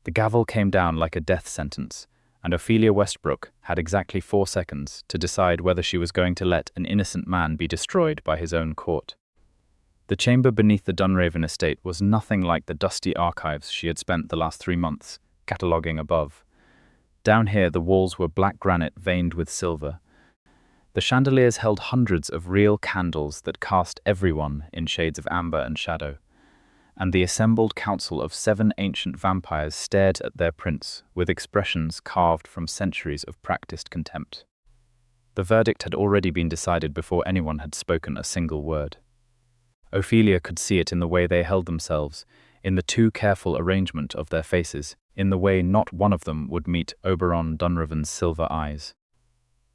The gavel came down like a death sentence, and Ophelia Westbrook had exactly 4 seconds to decide whether she was going to let an innocent man be destroyed by his own court. The chamber beneath the Dunraven estate was nothing like the dusty archives she had spent the last 3 months cataloguing above. Down here, the walls were black granite veined with silver. The chandeliers held hundreds of real candles that cast everyone in shades of amber and shadow, and the assembled council of 7 ancient vampires stared at their prince with expressions carved from centuries of practiced contempt. The verdict had already been decided before anyone had spoken a single word. Ophelia could see it in the way they held themselves, in the too careful arrangement of their faces, in the way not one of them would meet Oberon Dunraven's silver eyes.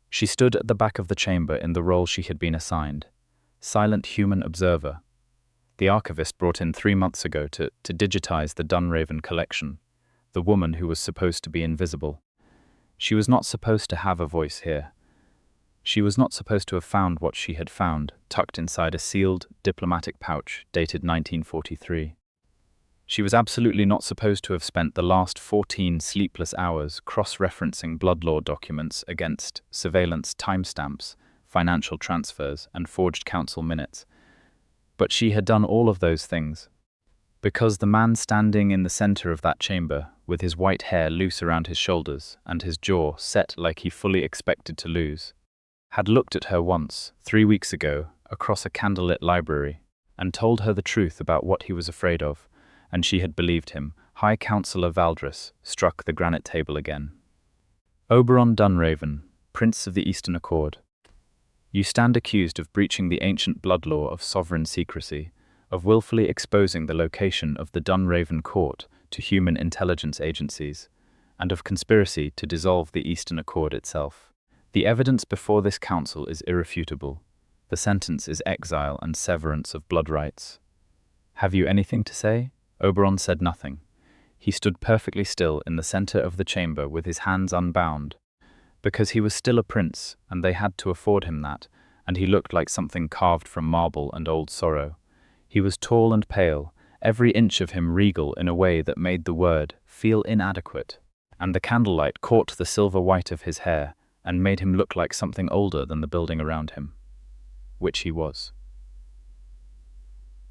She stood at the back of the chamber in the role she had been assigned, silent human observer. The Archivist brought in 3 months ago to digitize the Dunraven collection, the woman who was supposed to be invisible. She was not supposed to have a voice here. She was not supposed to have found what she had found, tucked inside a sealed diplomatic pouch dated 1943. She was absolutely not supposed to have spent the last 14 sleepless hours cross-referencing blood law documents against surveillance timestamps, financial transfers, and forged council minutes. But she had done all of those things because the man standing in the center of that chamber, with his white hair loose around his shoulders and his jaw set like he fully expected to lose, had looked at her once, 3 weeks ago, across a candlelit library, and told her the truth about what he was afraid of, and she had believed him. High Councillor Valdres struck the granite table again. Oberon Dunraven, Prince of the Eastern Accord. You stand accused of breaching the ancient blood law of sovereign secrecy, of willfully exposing the location of the Dunraven court to human intelligence agencies, and of conspiracy to dissolve the Eastern Accord itself. The evidence before this council is irrefutable. The sentence is exile and severance of blood rights. Have you anything to say? Oberon said nothing. He stood perfectly still in the center of the chamber with his hands unbound, because he was still a prince, and they had to afford him that, and he looked like something carved from marble and old sorrow. He was tall and pale, every inch of him regal in a way that made the word feel inadequate, and the candlelight caught the silver white of his hair and made him look like something older than the building around him, which he was.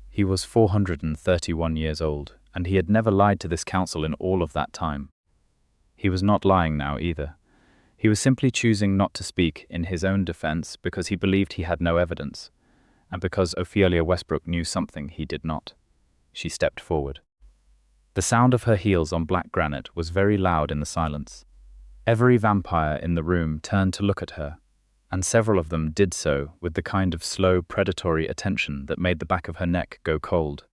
He was 431 years old, and he had never lied to this council in all of that time. He was not lying now either. He was simply choosing not to speak in his own defense because he believed he had no evidence, and because Ophelia Westbrook knew something he did not. She stepped forward. The sound of her heels on black granite was very loud in the silence. Every vampire in the room turned to look at her, and several of them did so with the kind of slow, predatory attention that made the back of her neck go cold.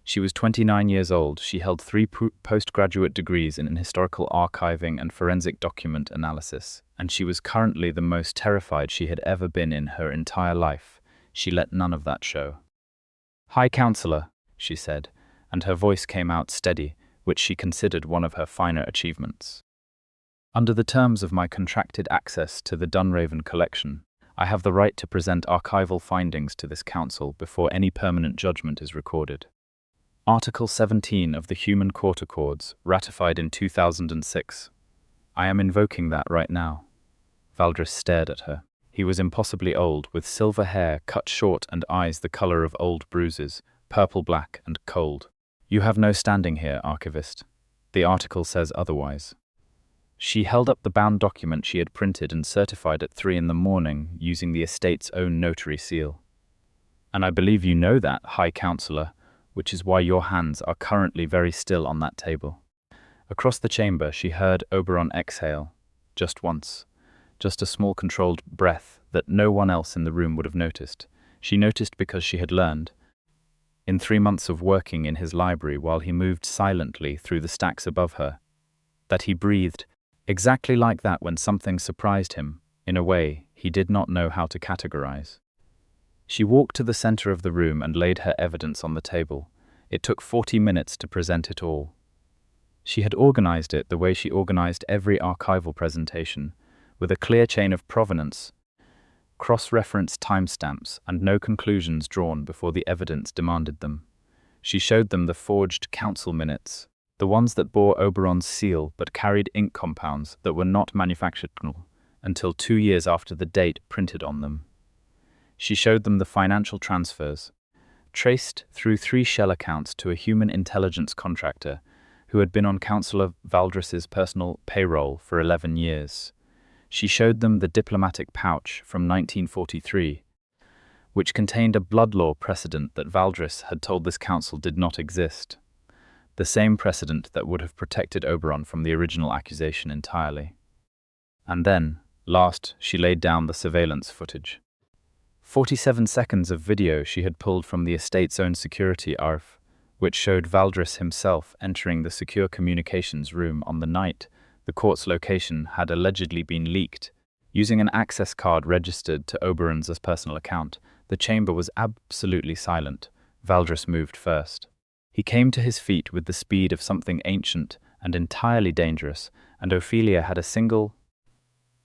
She was 29 years old. She held 3 postgraduate degrees in historical archiving and forensic document analysis, and she was currently the most terrified she had ever been in her entire life. She let none of that show. "High Councillor," she said, and her voice came out steady, which she considered one of her finer achievements. "Under the terms of my contracted access to the Dunraven collection, I have the right to present archival findings to this council before any permanent judgment is recorded. Article 17 of the Human Court Accords, ratified in 2006. I am invoking that right now." Valdres stared at her. He was impossibly old, with silver hair cut short and eyes the color of old bruises, purple-black and cold. "You have no standing here, Archivist. The article says otherwise." She held up the bound document she had printed and certified at 3 in the morning using the estate's own notary seal. "And I believe you know that, High Councillor, which is why your hands are currently very still on that table." Across the chamber, she heard Oberon exhale, just once, just a small controlled breath that no one else in the room would have noticed. She noticed because she had learned, in 3 months of working in his library while he moved silently through the stacks above her, that he breathed exactly like that when something surprised him, in a way he did not know how to categorize. She walked to the center of the room and laid her evidence on the table. It took 40 minutes to present it all. She had organized it the way she organized every archival presentation, with a clear chain of provenance, cross-referenced timestamps, and no conclusions drawn before the evidence demanded them. She showed them the forged council minutes, the ones that bore Oberon's seal but carried ink compounds that were not manufactured until 2 years after the date printed on them. She showed them the financial transfers, traced through 3 shell accounts to a human intelligence contractor who had been on Councillor Valdris's personal payroll for 11 years. She showed them the diplomatic pouch from 1943, which contained a blood law precedent that Valdris had told this council did not exist, the same precedent that would have protected Oberon from the original accusation entirely. And then, last, she laid down the surveillance footage. 47 seconds of video she had pulled from the estate's own security ARF, which showed Valdris himself entering the secure communications room on the night the court's location had allegedly been leaked. Using an access card registered to Oberon's personal account, the chamber was absolutely silent. Valdris moved first. He came to his feet with the speed of something ancient and entirely dangerous, and Ophelia had a single,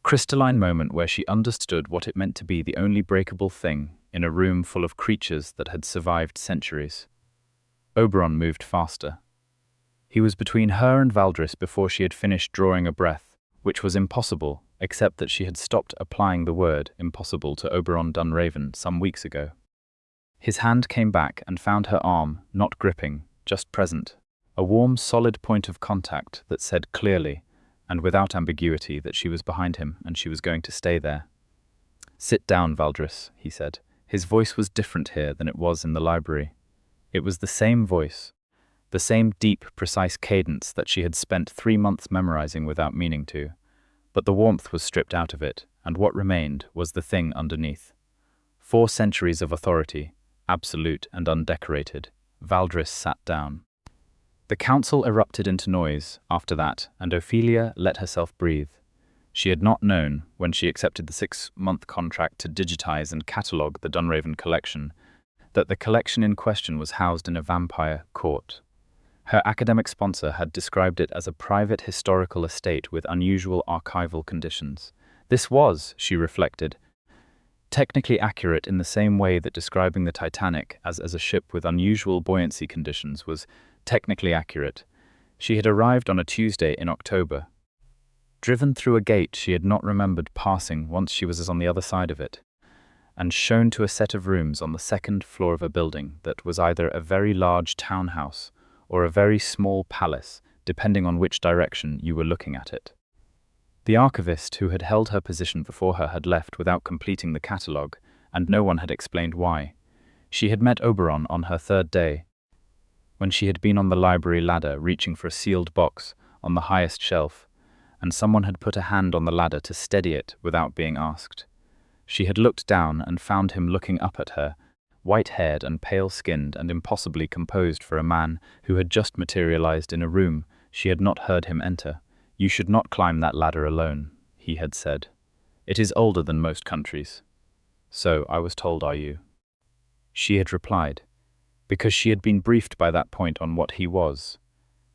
crystalline moment where she understood what it meant to be the only breakable thing in a room full of creatures that had survived centuries. Oberon moved faster. He was between her and Valdris before she had finished drawing a breath, which was impossible, except that she had stopped applying the word impossible to Oberon Dunraven some weeks ago. His hand came back and found her arm, not gripping, just present, a warm, solid point of contact that said clearly, and without ambiguity, that she was behind him and she was going to stay there. "Sit down, Valdris," he said. His voice was different here than it was in the library. It was the same voice, the same deep, precise cadence that she had spent 3 months memorizing without meaning to, but the warmth was stripped out of it, and what remained was the thing underneath. 4 centuries of authority, absolute and undecorated. Valdris sat down. The council erupted into noise after that, and Ophelia let herself breathe. She had not known, when she accepted the 6-month contract to digitize and catalogue the Dunraven collection, that the collection in question was housed in a vampire court. Her academic sponsor had described it as a private historical estate with unusual archival conditions. This was, she reflected, technically accurate in the same way that describing the Titanic as a ship with unusual buoyancy conditions was technically accurate. She had arrived on a Tuesday in October, driven through a gate she had not remembered passing once she was on the other side of it, and shown to a set of rooms on the 2nd floor of a building that was either a very large townhouse or a very small palace, depending on which direction you were looking at it. The archivist who had held her position before her had left without completing the catalogue, and no one had explained why. She had met Oberon on her 3rd day, when she had been on the library ladder reaching for a sealed box on the highest shelf, and someone had put a hand on the ladder to steady it without being asked. She had looked down and found him looking up at her, white-haired and pale-skinned and impossibly composed for a man who had just materialized in a room she had not heard him enter. "You should not climb that ladder alone," he had said. "It is older than most countries." "So, I was told, are you?" She had replied, because she had been briefed by that point on what he was,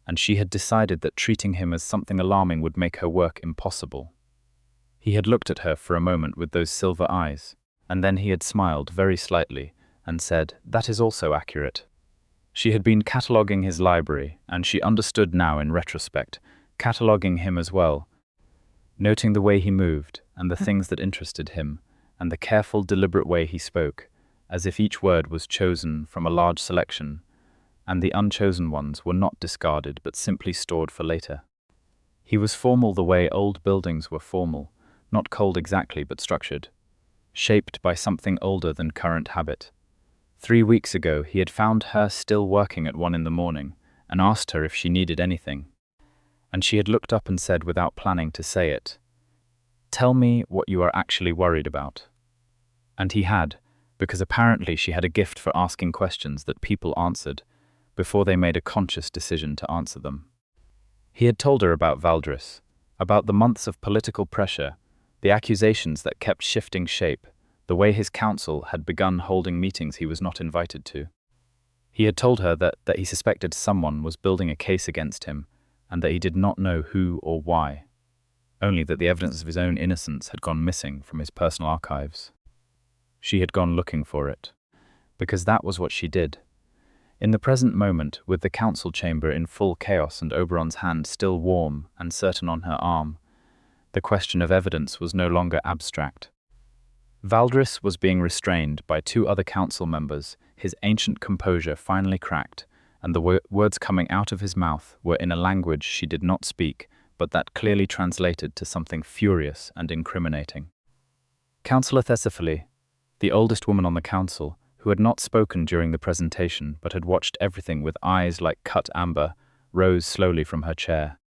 and she had decided that treating him as something alarming would make her work impossible. He had looked at her for a moment with those silver eyes, and then he had smiled very slightly and said, "That is also accurate." She had been cataloguing his library, and she understood now in retrospect, cataloguing him as well, noting the way he moved and the things that interested him, and the careful, deliberate way he spoke, as if each word was chosen from a large selection, and the unchosen ones were not discarded but simply stored for later. He was formal the way old buildings were formal, not cold exactly but structured, shaped by something older than current habit. 3 weeks ago he had found her still working at 1 in the morning and asked her if she needed anything. And she had looked up and said without planning to say it, "Tell me what you are actually worried about." And he had, because apparently she had a gift for asking questions that people answered before they made a conscious decision to answer them. He had told her about Valdris, about the months of political pressure, the accusations that kept shifting shape, the way his council had begun holding meetings he was not invited to. He had told her that he suspected someone was building a case against him, and that he did not know who or why, only that the evidence of his own innocence had gone missing from his personal archives. She had gone looking for it, because that was what she did. In the present moment, with the council chamber in full chaos and Oberon's hand still warm and certain on her arm, the question of evidence was no longer abstract. Valdris was being restrained by two other council members. His ancient composure finally cracked, and the words coming out of his mouth were in a language she did not speak, but that clearly translated to something furious and incriminating. Councillor Ophelia, the oldest woman on the council, who had not spoken during the presentation but had watched everything with eyes like cut amber, rose slowly from her chair.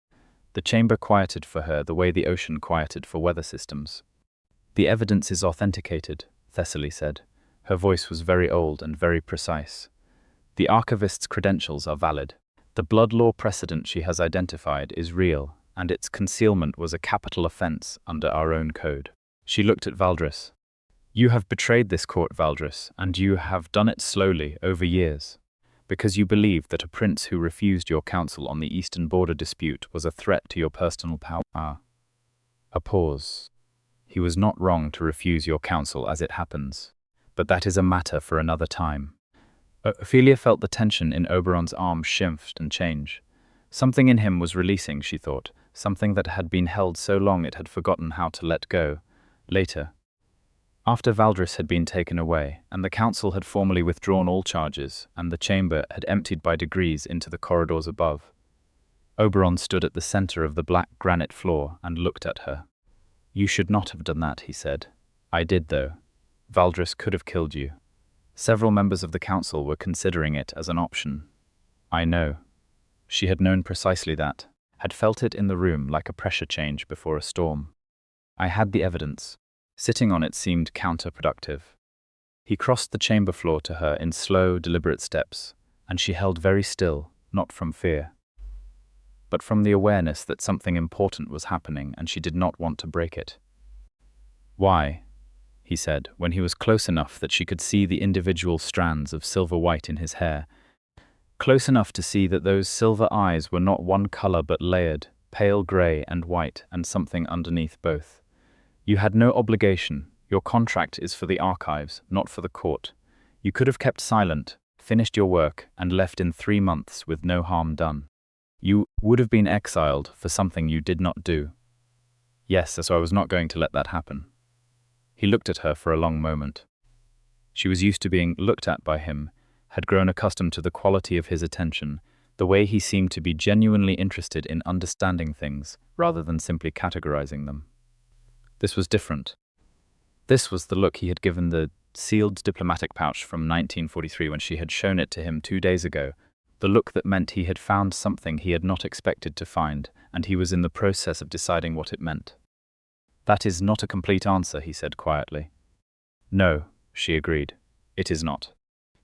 The chamber quieted for her the way the ocean quieted for weather systems. "The evidence is authenticated," Thessaly said. Her voice was very old and very precise. "The Archivist's credentials are valid. The blood law precedent she has identified is real, and its concealment was a capital offense under our own code." She looked at Valdris. "You have betrayed this court, Valdris, and you have done it slowly, over years, because you believed that a prince who refused your counsel on the eastern border dispute was a threat to your personal power." A pause. "He was not wrong to refuse your counsel as it happens, but that is a matter for another time." Ophelia felt the tension in Oberon's arm shift and change. Something in him was releasing, she thought, something that had been held so long it had forgotten how to let go. Later, after Valdris had been taken away, and the council had formally withdrawn all charges, and the chamber had emptied by degrees into the corridors above, Oberon stood at the center of the black granite floor and looked at her. "You should not have done that," he said. "I did, though. Valdris could have killed you. Several members of the council were considering it as an option. I know." She had known precisely that, had felt it in the room like a pressure change before a storm. "I had the evidence. Sitting on it seemed counterproductive." He crossed the chamber floor to her in slow, deliberate steps, and she held very still, not from fear, but from the awareness that something important was happening and she did not want to break it. "Why?" he said, when he was close enough that she could see the individual strands of silver white in his hair, close enough to see that those silver eyes were not one color but layered, pale gray and white, and something underneath both. "You had no obligation. Your contract is for the archives, not for the court. You could have kept silent, finished your work, and left in 3 months with no harm done. You would have been exiled for something you did not do." "Yes, so I was not going to let that happen." He looked at her for a long moment. She was used to being looked at by him, had grown accustomed to the quality of his attention, the way he seemed to be genuinely interested in understanding things, rather than simply categorizing them. This was different. This was the look he had given the sealed diplomatic pouch from 1943 when she had shown it to him 2 days ago, the look that meant he had found something he had not expected to find, and he was in the process of deciding what it meant. "That is not a complete answer," he said quietly. "No," she agreed. "It is not."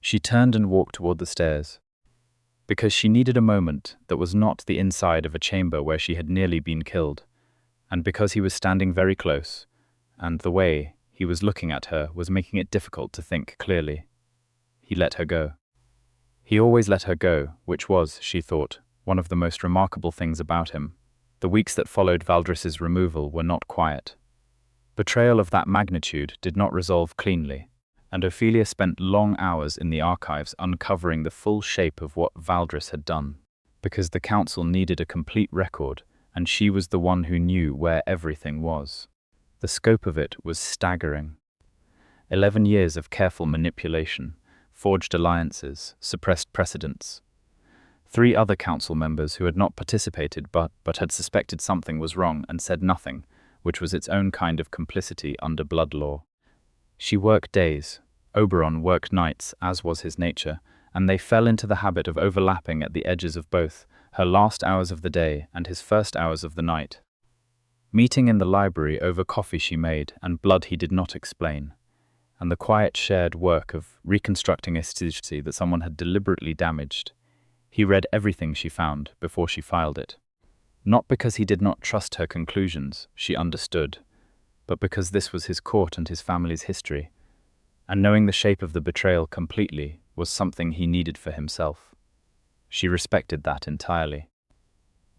She turned and walked toward the stairs, because she needed a moment that was not the inside of a chamber where she had nearly been killed, and because he was standing very close, and the way he was looking at her was making it difficult to think clearly. He let her go. He always let her go, which was, she thought, one of the most remarkable things about him. The weeks that followed Valdris's removal were not quiet. Betrayal of that magnitude did not resolve cleanly, and Ophelia spent long hours in the archives uncovering the full shape of what Valdris had done, because the council needed a complete record, and she was the one who knew where everything was. The scope of it was staggering. 11 years of careful manipulation, forged alliances, suppressed precedents. 3 other council members who had not participated but had suspected something was wrong and said nothing, which was its own kind of complicity under blood law. She worked days, Oberon worked nights, as was his nature, and they fell into the habit of overlapping at the edges of both, her last hours of the day and his first hours of the night. Meeting in the library over coffee she made and blood he did not explain, and the quiet shared work of reconstructing a statistic that someone had deliberately damaged. He read everything she found before she filed it. Not because he did not trust her conclusions, she understood, but because this was his court and his family's history, and knowing the shape of the betrayal completely was something he needed for himself. She respected that entirely.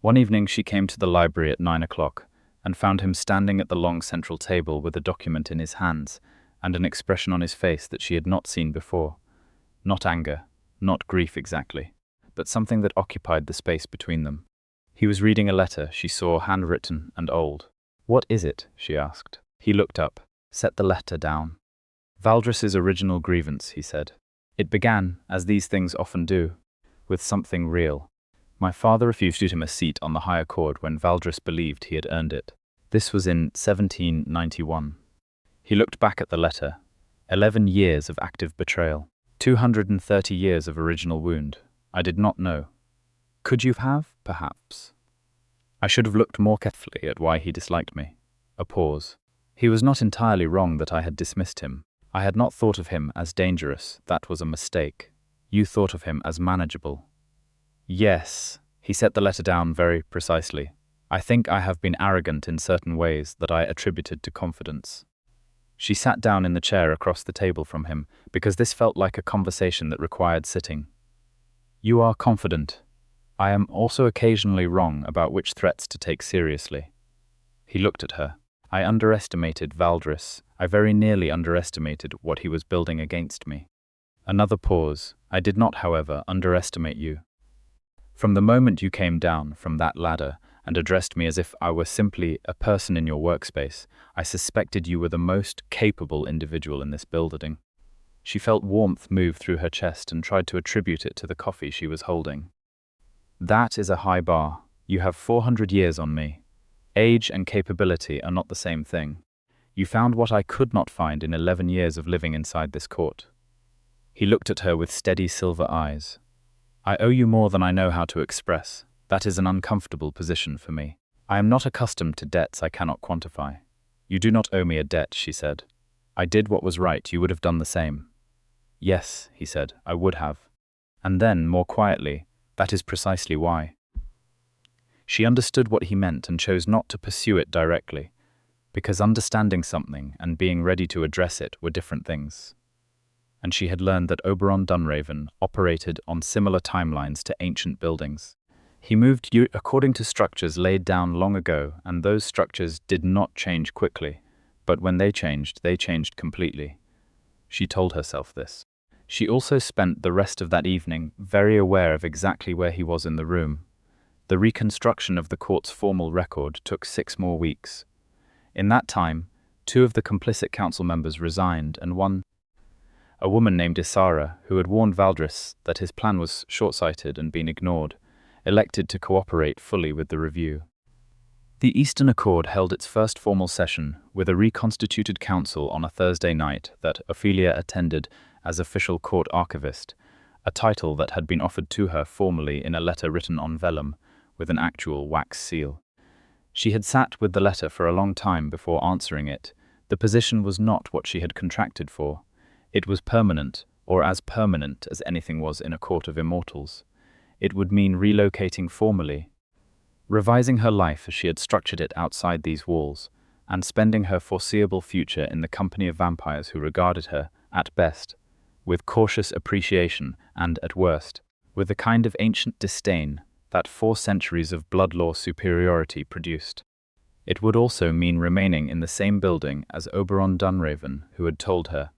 One evening she came to the library at 9 o'clock and found him standing at the long central table with a document in his hands and an expression on his face that she had not seen before. Not anger, not grief exactly, but something that occupied the space between them. He was reading a letter she saw handwritten and old. "What is it?" she asked. He looked up, set the letter down. "Valdris's original grievance," he said. "It began, as these things often do, with something real. My father refused him a seat on the higher court when Valdris believed he had earned it. This was in 1791. He looked back at the letter. 11 years of active betrayal. 230 years of original wound. I did not know. Could you have, perhaps? I should have looked more carefully at why he disliked me." A pause. He was not entirely wrong that I had dismissed him. I had not thought of him as dangerous. That was a mistake. You thought of him as manageable. Yes. He set the letter down very precisely. I think I have been arrogant in certain ways that I attributed to confidence. She sat down in the chair across the table from him, because this felt like a conversation that required sitting. "You are confident. I am also occasionally wrong about which threats to take seriously." He looked at her. "I underestimated Valdris. I very nearly underestimated what he was building against me." Another pause. "I did not, however, underestimate you. From the moment you came down from that ladder and addressed me as if I were simply a person in your workspace, I suspected you were the most capable individual in this building." She felt warmth move through her chest and tried to attribute it to the coffee she was holding. "That is a high bar. You have 400 years on me. Age and capability are not the same thing. You found what I could not find in 11 years of living inside this court." He looked at her with steady silver eyes. "I owe you more than I know how to express. That is an uncomfortable position for me. I am not accustomed to debts I cannot quantify." "You do not owe me a debt," she said. "I did what was right. You would have done the same." "Yes," he said, "I would have." And then, more quietly, "That is precisely why." She understood what he meant and chose not to pursue it directly, because understanding something and being ready to address it were different things. And she had learned that Oberon Dunraven operated on similar timelines to ancient buildings. He moved according to structures laid down long ago, and those structures did not change quickly, but when they changed completely. She told herself this. She also spent the rest of that evening very aware of exactly where he was in the room. The reconstruction of the court's formal record took 6 more weeks. In that time, 2 of the complicit council members resigned, and one, a woman named Isara, who had warned Valdris that his plan was short-sighted and been ignored, elected to cooperate fully with the review. The Eastern Accord held its first formal session with a reconstituted council on a Thursday night that Ophelia attended as official court archivist, a title that had been offered to her formally in a letter written on vellum with an actual wax seal. She had sat with the letter for a long time before answering it. The position was not what she had contracted for. It was permanent, or as permanent as anything was in a court of immortals. It would mean relocating formally, revising her life as she had structured it outside these walls, and spending her foreseeable future in the company of vampires who regarded her, at best, with cautious appreciation and, at worst, with the kind of ancient disdain that 4 centuries of blood law superiority produced. It would also mean remaining in the same building as Oberon Dunraven, who had told her,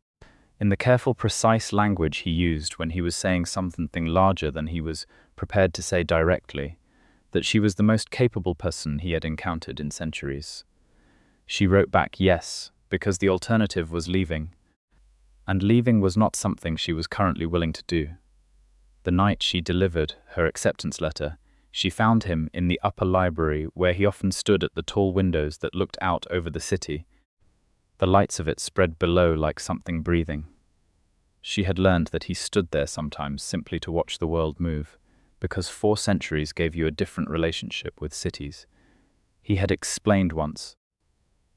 in the careful, precise language he used when he was saying something larger than he was prepared to say directly, that she was the most capable person he had encountered in centuries. She wrote back yes, because the alternative was leaving, and leaving was not something she was currently willing to do. The night she delivered her acceptance letter, she found him in the upper library where he often stood at the tall windows that looked out over the city. The lights of it spread below like something breathing. She had learned that he stood there sometimes simply to watch the world move, because 4 centuries gave you a different relationship with cities. He had explained once,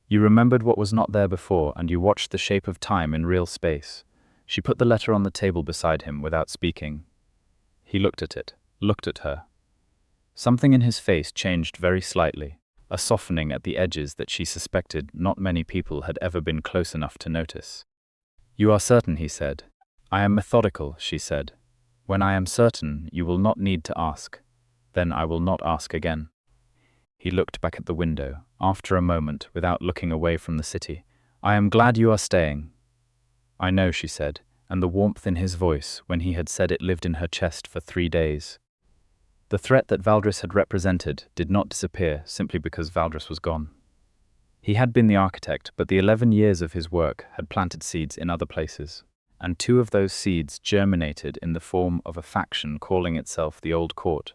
"You remembered what was not there before, and you watched the shape of time in real space." She put the letter on the table beside him without speaking. He looked at it, looked at her. Something in his face changed very slightly, a softening at the edges that she suspected not many people had ever been close enough to notice. "You are certain," he said. "I am methodical," she said. "When I am certain, you will not need to ask. Then I will not ask again." He looked back at the window, after a moment, without looking away from the city. "I am glad you are staying." "I know," she said, and the warmth in his voice when he had said it lived in her chest for 3 days. The threat that Valdris had represented did not disappear simply because Valdris was gone. He had been the architect, but the 11 years of his work had planted seeds in other places, and 2 of those seeds germinated in the form of a faction calling itself the Old Court,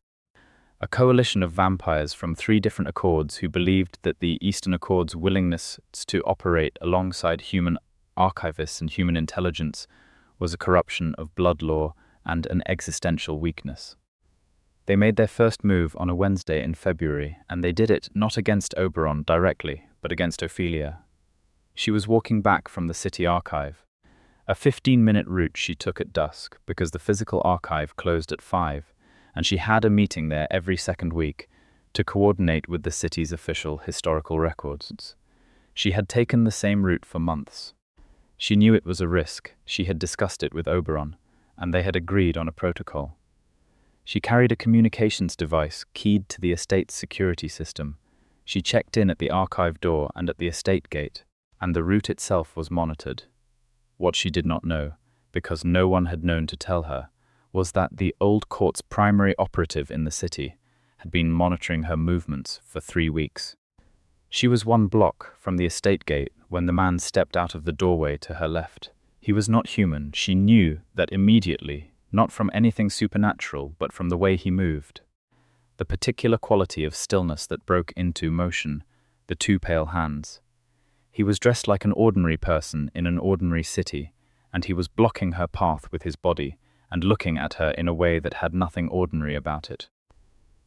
a coalition of vampires from 3 different Accords who believed that the Eastern Accord's willingness to operate alongside human archivists and human intelligence was a corruption of blood law and an existential weakness. They made their first move on a Wednesday in February, and they did it not against Oberon directly, but against Ophelia. She was walking back from the city archive, a 15-minute route she took at dusk because the physical archive closed at 5, and she had a meeting there every second week to coordinate with the city's official historical records. She had taken the same route for months. She knew it was a risk, she had discussed it with Oberon, and they had agreed on a protocol. She carried a communications device keyed to the estate's security system. She checked in at the archive door and at the estate gate, and the route itself was monitored. What she did not know, because no one had known to tell her, was that the Old Court's primary operative in the city had been monitoring her movements for 3 weeks. She was 1 block from the estate gate when the man stepped out of the doorway to her left. He was not human. She knew that immediately, not from anything supernatural, but from the way he moved. The particular quality of stillness that broke into motion, the 2 pale hands. He was dressed like an ordinary person in an ordinary city, and he was blocking her path with his body and looking at her in a way that had nothing ordinary about it.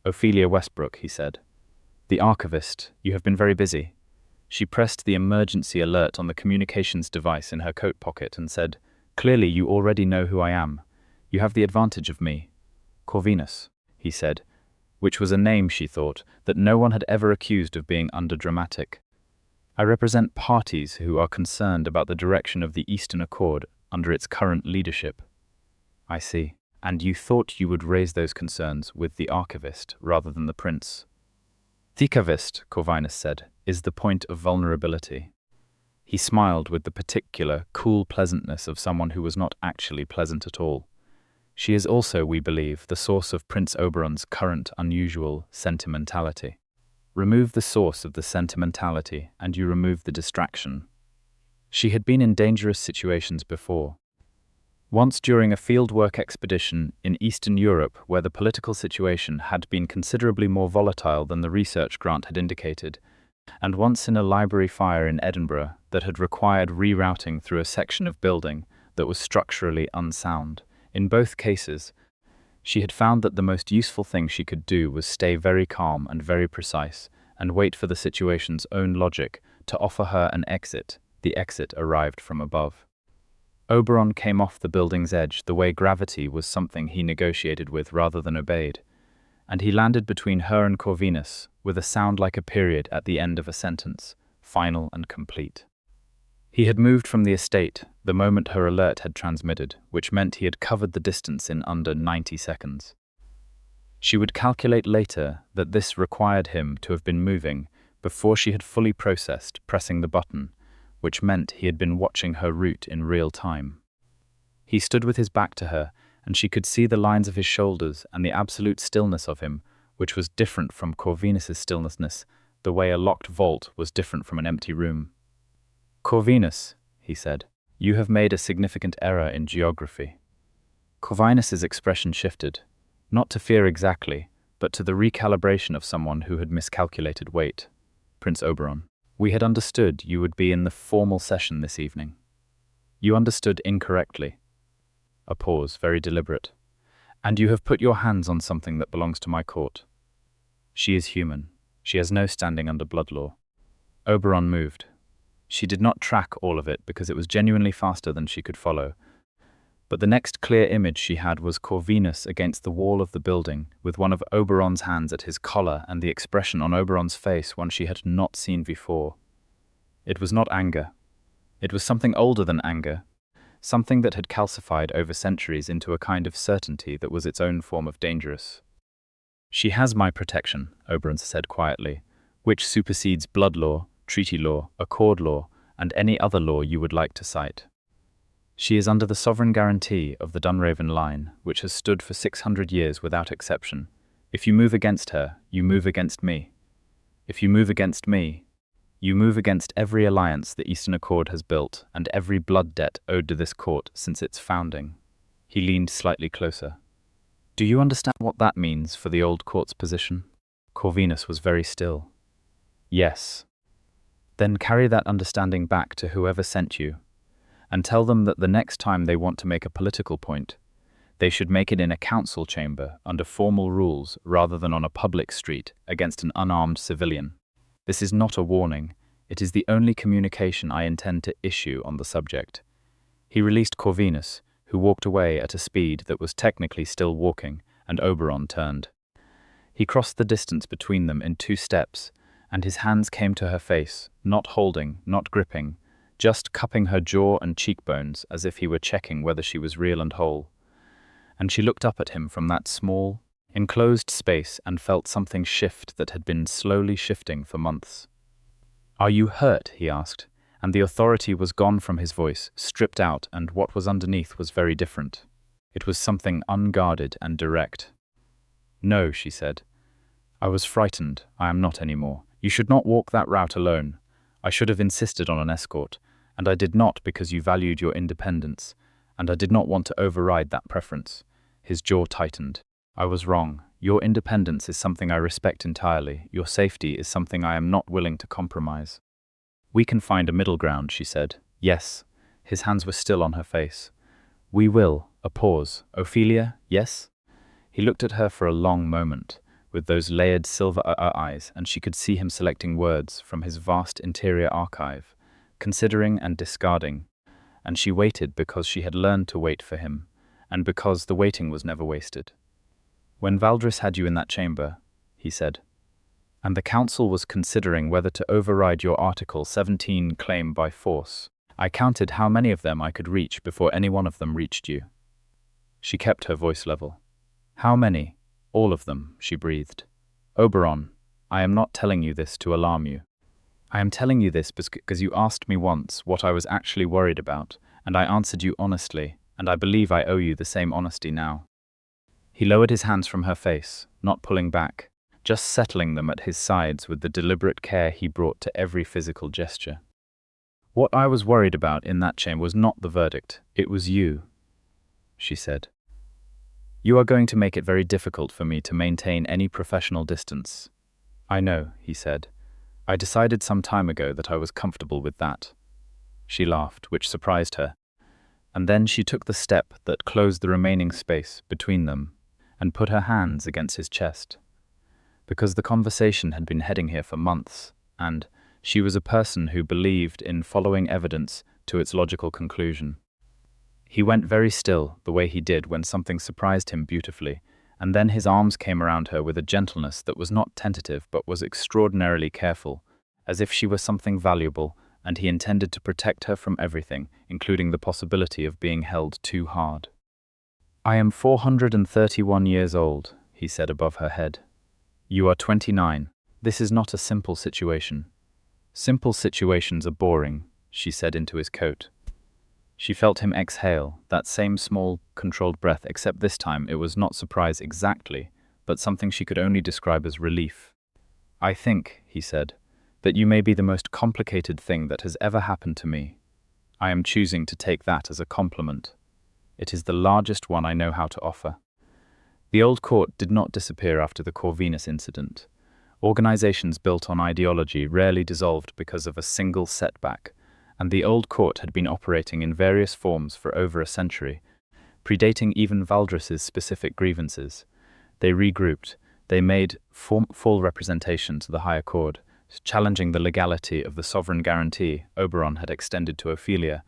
"Ophelia Westbrook," he said. "The Archivist, you have been very busy." She pressed the emergency alert on the communications device in her coat pocket and said, "Clearly you already know who I am. You have the advantage of me." "Corvinus," he said, which was a name, she thought, that no one had ever accused of being underdramatic. "I represent parties who are concerned about the direction of the Eastern Accord under its current leadership." "I see. And you thought you would raise those concerns with the Archivist rather than the Prince?" "The Archivist," Corvinus said, "is the point of vulnerability." He smiled with the particular, cool pleasantness of someone who was not actually pleasant at all. "She is also, we believe, the source of Prince Oberon's current unusual sentimentality. Remove the source of the sentimentality, and you remove the distraction." She had been in dangerous situations before. Once during a fieldwork expedition in Eastern Europe where the political situation had been considerably more volatile than the research grant had indicated, and once in a library fire in Edinburgh that had required rerouting through a section of building that was structurally unsound. In both cases, she had found that the most useful thing she could do was stay very calm and very precise, and wait for the situation's own logic to offer her an exit. The exit arrived from above. Oberon came off the building's edge the way gravity was something he negotiated with rather than obeyed, and he landed between her and Corvinus with a sound like a period at the end of a sentence, final and complete. He had moved from the estate the moment her alert had transmitted, which meant he had covered the distance in under 90 seconds. She would calculate later that this required him to have been moving before she had fully processed pressing the button, which meant he had been watching her route in real time. He stood with his back to her, and she could see the lines of his shoulders and the absolute stillness of him, which was different from Corvinus's stillness, the way a locked vault was different from an empty room. "Corvinus," he said, "you have made a significant error in geography." Corvinus's expression shifted, not to fear exactly, but to the recalibration of someone who had miscalculated weight. "Prince Oberon, we had understood you would be in the formal session this evening. You understood incorrectly." A pause, very deliberate. "And you have put your hands on something that belongs to my court. She is human. She has no standing under blood law." Oberon moved. She did not track all of it because it was genuinely faster than she could follow. But the next clear image she had was Corvinus against the wall of the building, with one of Oberon's hands at his collar and the expression on Oberon's face one she had not seen before. It was not anger. It was something older than anger, something that had calcified over centuries into a kind of certainty that was its own form of dangerous. "She has my protection," Oberon said quietly, "which supersedes blood law, treaty law, accord law, and any other law you would like to cite." She is under the sovereign guarantee of the Dunraven line, which has stood for 600 years without exception. If you move against her, you move against me. If you move against me, you move against every alliance the Eastern Accord has built and every blood debt owed to this court since its founding. He leaned slightly closer. Do you understand what that means for the old court's position? Corvinus was very still. Yes. Then carry that understanding back to whoever sent you, and tell them that the next time they want to make a political point, they should make it in a council chamber under formal rules rather than on a public street against an unarmed civilian. This is not a warning. It is the only communication I intend to issue on the subject. He released Corvinus, who walked away at a speed that was technically still walking, and Oberon turned. He crossed the distance between them in 2 steps, and his hands came to her face, not holding, not gripping, just cupping her jaw and cheekbones as if he were checking whether she was real and whole. And she looked up at him from that small, enclosed space and felt something shift that had been slowly shifting for months. Are you hurt? He asked, and the authority was gone from his voice, stripped out, and what was underneath was very different. It was something unguarded and direct. No, she said. I was frightened. I am not anymore. You should not walk that route alone. I should have insisted on an escort, and I did not because you valued your independence, and I did not want to override that preference. His jaw tightened. I was wrong. Your independence is something I respect entirely. Your safety is something I am not willing to compromise. We can find a middle ground, she said. Yes. His hands were still on her face. We will. A pause. Ophelia, yes? He looked at her for a long moment, with those layered silver eyes, and she could see him selecting words from his vast interior archive, considering and discarding, and she waited because she had learned to wait for him, and because the waiting was never wasted. When Valdris had you in that chamber, he said, and the council was considering whether to override your Article 17 claim by force, I counted how many of them I could reach before any one of them reached you. She kept her voice level. How many? All of them, she breathed. Oberon, I am not telling you this to alarm you. I am telling you this because you asked me once what I was actually worried about, and I answered you honestly, and I believe I owe you the same honesty now. He lowered his hands from her face, not pulling back, just settling them at his sides with the deliberate care he brought to every physical gesture. What I was worried about in that chamber was not the verdict, it was you, she said. You are going to make it very difficult for me to maintain any professional distance. I know, he said. I decided some time ago that I was comfortable with that. She laughed, which surprised her, and then she took the step that closed the remaining space between them and put her hands against his chest. Because the conversation had been heading here for months, and she was a person who believed in following evidence to its logical conclusion. He went very still, the way he did when something surprised him beautifully, and then his arms came around her with a gentleness that was not tentative but was extraordinarily careful, as if she were something valuable, and he intended to protect her from everything, including the possibility of being held too hard. I am 431 years old, he said above her head. You are 29. This is not a simple situation. Simple situations are boring, she said into his coat. She felt him exhale, that same small, controlled breath, except this time it was not surprise exactly, but something she could only describe as relief. I think, he said, that you may be the most complicated thing that has ever happened to me. I am choosing to take that as a compliment. It is the largest one I know how to offer. The old court did not disappear after the Corvinus incident. Organizations built on ideology rarely dissolved because of a single setback, and the old court had been operating in various forms for over a century, predating even Valdris's specific grievances. They regrouped, they made full representation to the higher court, challenging the legality of the sovereign guarantee Oberon had extended to Ophelia,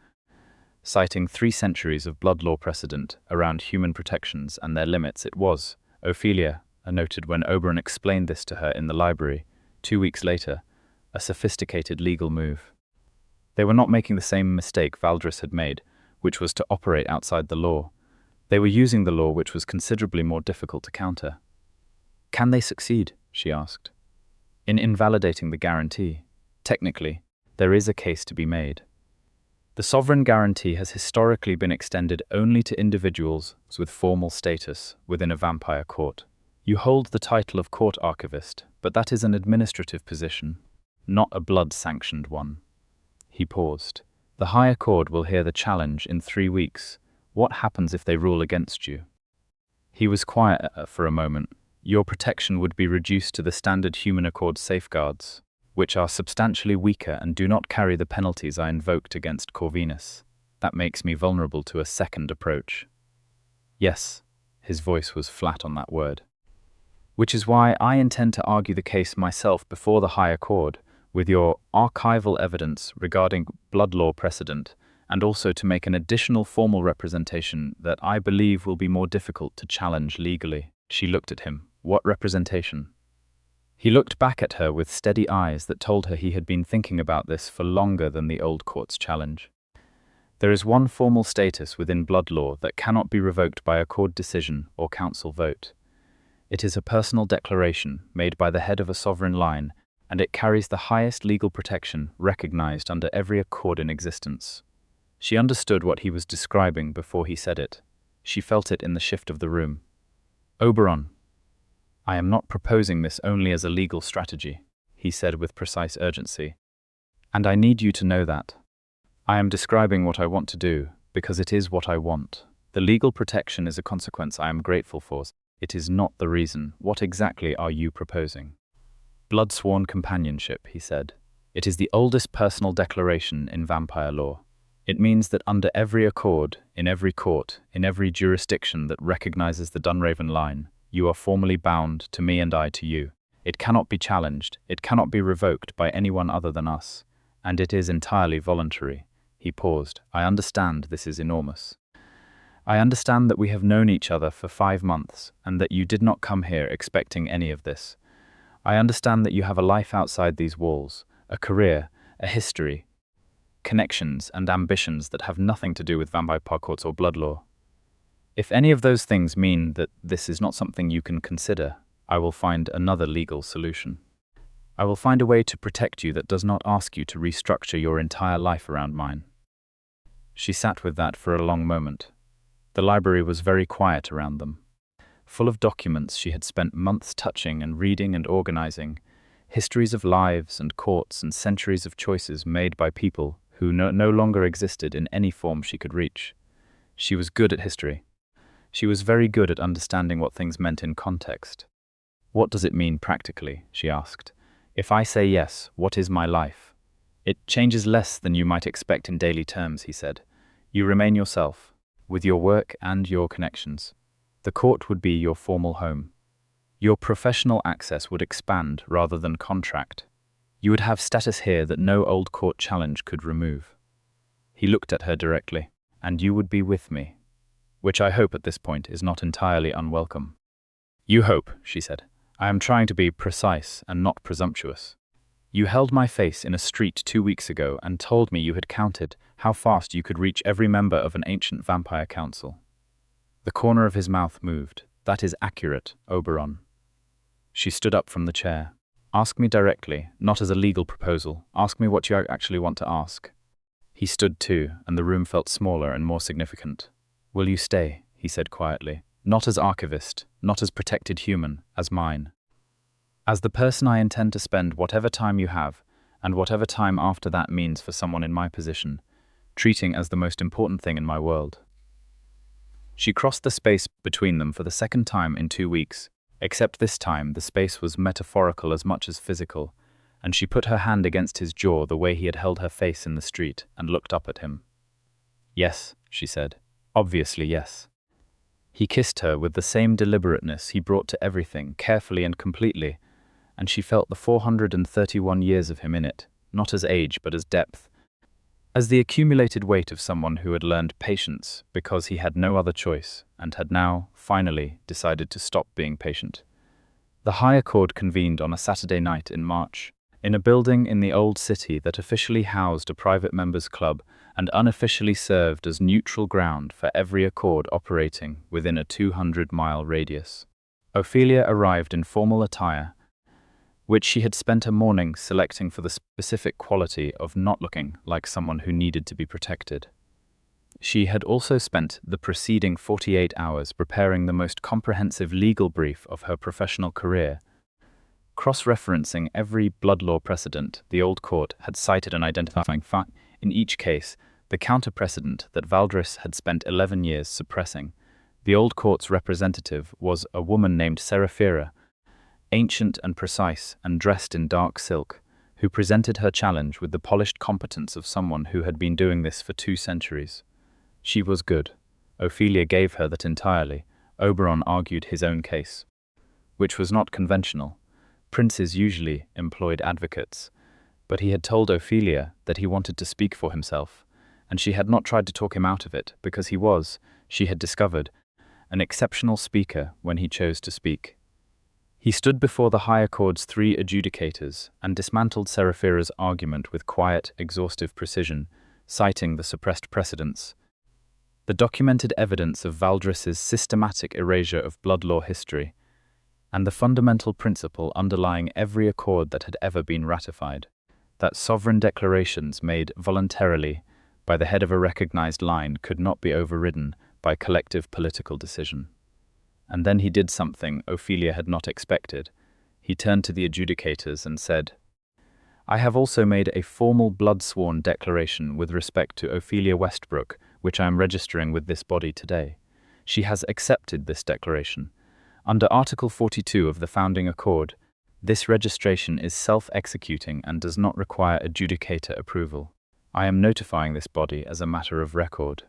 citing 3 centuries of blood law precedent around human protections and their limits. It was, Ophelia noted when Oberon explained this to her in the library, 2 weeks later, a sophisticated legal move. They were not making the same mistake Valdris had made, which was to operate outside the law. They were using the law, which was considerably more difficult to counter. Can they succeed, she asked, in invalidating the guarantee? Technically, there is a case to be made. The sovereign guarantee has historically been extended only to individuals with formal status within a vampire court. You hold the title of court archivist, but that is an administrative position, not a blood-sanctioned one. He paused. The higher court will hear the challenge in 3 weeks. What happens if they rule against you? He was quiet for a moment. Your protection would be reduced to the standard human accord safeguards, which are substantially weaker and do not carry the penalties I invoked against Corvinus. That makes me vulnerable to a second approach. Yes, his voice was flat on that word. Which is why I intend to argue the case myself before the higher court, with your archival evidence regarding blood law precedent, and also to make an additional formal representation that I believe will be more difficult to challenge legally. She looked at him. What representation? He looked back at her with steady eyes that told her he had been thinking about this for longer than the old court's challenge. There is one formal status within blood law that cannot be revoked by a court decision or council vote. It is a personal declaration made by the head of a sovereign line, and it carries the highest legal protection recognized under every accord in existence. She understood what he was describing before he said it. She felt it in the shift of the room. Oberon, I am not proposing this only as a legal strategy, he said with precise urgency. And I need you to know that. I am describing what I want to do, because it is what I want. The legal protection is a consequence I am grateful for. It is not the reason. What exactly are you proposing? Blood-sworn companionship, he said. It is the oldest personal declaration in vampire law. It means that under every accord, in every court, in every jurisdiction that recognizes the Dunraven line, you are formally bound to me and I to you. It cannot be challenged, it cannot be revoked by anyone other than us, and it is entirely voluntary. He paused. I understand this is enormous. I understand that we have known each other for 5 months, and that you did not come here expecting any of this. I understand that you have a life outside these walls, a career, a history, connections and ambitions that have nothing to do with vampire courts or blood law. If any of those things mean that this is not something you can consider, I will find another legal solution. I will find a way to protect you that does not ask you to restructure your entire life around mine. She sat with that for a long moment. The library was very quiet around them, full of documents she had spent months touching and reading and organizing, histories of lives and courts and centuries of choices made by people who no longer existed in any form she could reach. She was good at history. She was very good at understanding what things meant in context. What does it mean practically? She asked. If I say yes, what is my life? It changes less than you might expect in daily terms, he said. You remain yourself, with your work and your connections. The court would be your formal home. Your professional access would expand rather than contract. You would have status here that no old court challenge could remove. He looked at her directly. And you would be with me, which I hope at this point is not entirely unwelcome. You hope, she said. I am trying to be precise and not presumptuous. You held my face in a street 2 weeks ago and told me you had counted how fast you could reach every member of an ancient vampire council. The corner of his mouth moved. That is accurate, Oberon. She stood up from the chair. Ask me directly, not as a legal proposal. Ask me what you actually want to ask. He stood too, and the room felt smaller and more significant. Will you stay? He said quietly. Not as archivist, not as protected human, as mine. As the person I intend to spend whatever time you have, and whatever time after that means for someone in my position, treating as the most important thing in my world. She crossed the space between them for the second time in 2 weeks, except this time the space was metaphorical as much as physical, and she put her hand against his jaw the way he had held her face in the street and looked up at him. Yes, she said. Obviously, yes. He kissed her with the same deliberateness he brought to everything, carefully and completely, and she felt the 431 years of him in it, not as age but as depth, as the accumulated weight of someone who had learned patience because he had no other choice and had now, finally, decided to stop being patient. The higher court convened on a Saturday night in March, in a building in the old city that officially housed a private members' club and unofficially served as neutral ground for every accord operating within a 200-mile radius. Ophelia arrived in formal attire, which she had spent a morning selecting for the specific quality of not looking like someone who needed to be protected. She had also spent the preceding 48 hours preparing the most comprehensive legal brief of her professional career, cross-referencing every blood law precedent the old court had cited and identifying in each case the counter-precedent that Valdres had spent 11 years suppressing. The old court's representative was a woman named Seraphira, ancient and precise and dressed in dark silk, who presented her challenge with the polished competence of someone who had been doing this for 2 centuries. She was good. Ophelia gave her that entirely. Oberon argued his own case, which was not conventional. Princes usually employed advocates, but he had told Ophelia that he wanted to speak for himself, and she had not tried to talk him out of it because he was, she had discovered, an exceptional speaker when he chose to speak. He stood before the higher court's 3 adjudicators and dismantled Seraphira's argument with quiet, exhaustive precision, citing the suppressed precedents, the documented evidence of Valdres's systematic erasure of blood law history, and the fundamental principle underlying every accord that had ever been ratified, that sovereign declarations made voluntarily by the head of a recognized line could not be overridden by collective political decision. And then he did something Ophelia had not expected. He turned to the adjudicators and said, "I have also made a formal blood-sworn declaration with respect to Ophelia Westbrook, which I am registering with this body today. She has accepted this declaration. Under Article 42 of the Founding Accord, this registration is self-executing and does not require adjudicator approval. I am notifying this body as a matter of record."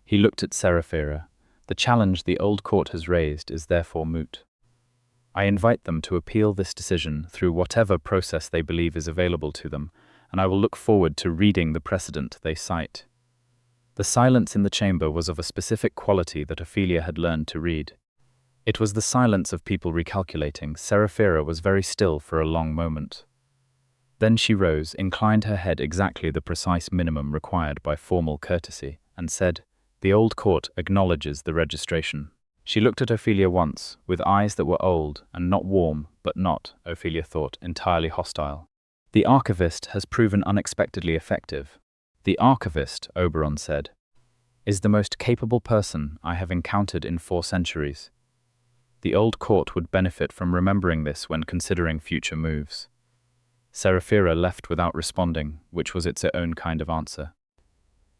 He looked at Seraphira. "The challenge the old court has raised is therefore moot. I invite them to appeal this decision through whatever process they believe is available to them, and I will look forward to reading the precedent they cite." The silence in the chamber was of a specific quality that Ophelia had learned to read. It was the silence of people recalculating. Seraphira was very still for a long moment. Then she rose, inclined her head exactly the precise minimum required by formal courtesy, and said, "The old court acknowledges the registration." She looked at Ophelia once, with eyes that were old and not warm, but not, Ophelia thought, entirely hostile. "The Archivist has proven unexpectedly effective." "The Archivist," Oberon said, "is the most capable person I have encountered in 4 centuries. The old court would benefit from remembering this when considering future moves." Seraphira left without responding, which was its own kind of answer.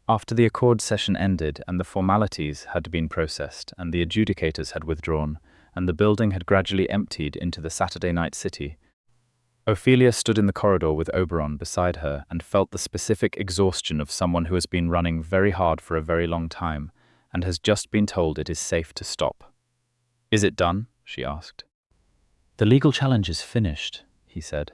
After the accord session ended and the formalities had been processed and the adjudicators had withdrawn and the building had gradually emptied into the Saturday night city, Ophelia stood in the corridor with Oberon beside her and felt the specific exhaustion of someone who has been running very hard for a very long time and has just been told it is safe to stop. "Is it done?" she asked. "The legal challenge is finished," he said.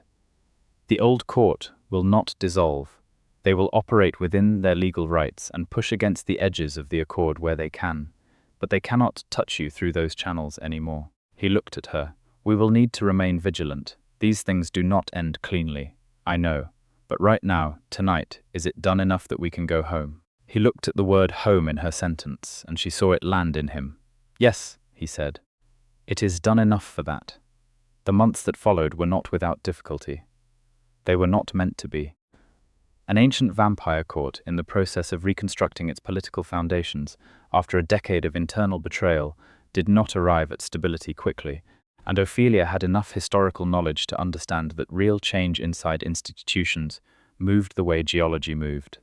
"The old court will not dissolve. They will operate within their legal rights and push against the edges of the accord where they can, but they cannot touch you through those channels anymore." He looked at her. "We will need to remain vigilant. These things do not end cleanly, I know, but right now, tonight, is it done enough that we can go home?" He looked at the word home in her sentence, and she saw it land in him. "Yes," he said. "It is done enough for that." The months that followed were not without difficulty. They were not meant to be. An ancient vampire court, in the process of reconstructing its political foundations after a decade of internal betrayal, did not arrive at stability quickly, and Ophelia had enough historical knowledge to understand that real change inside institutions moved the way geology moved,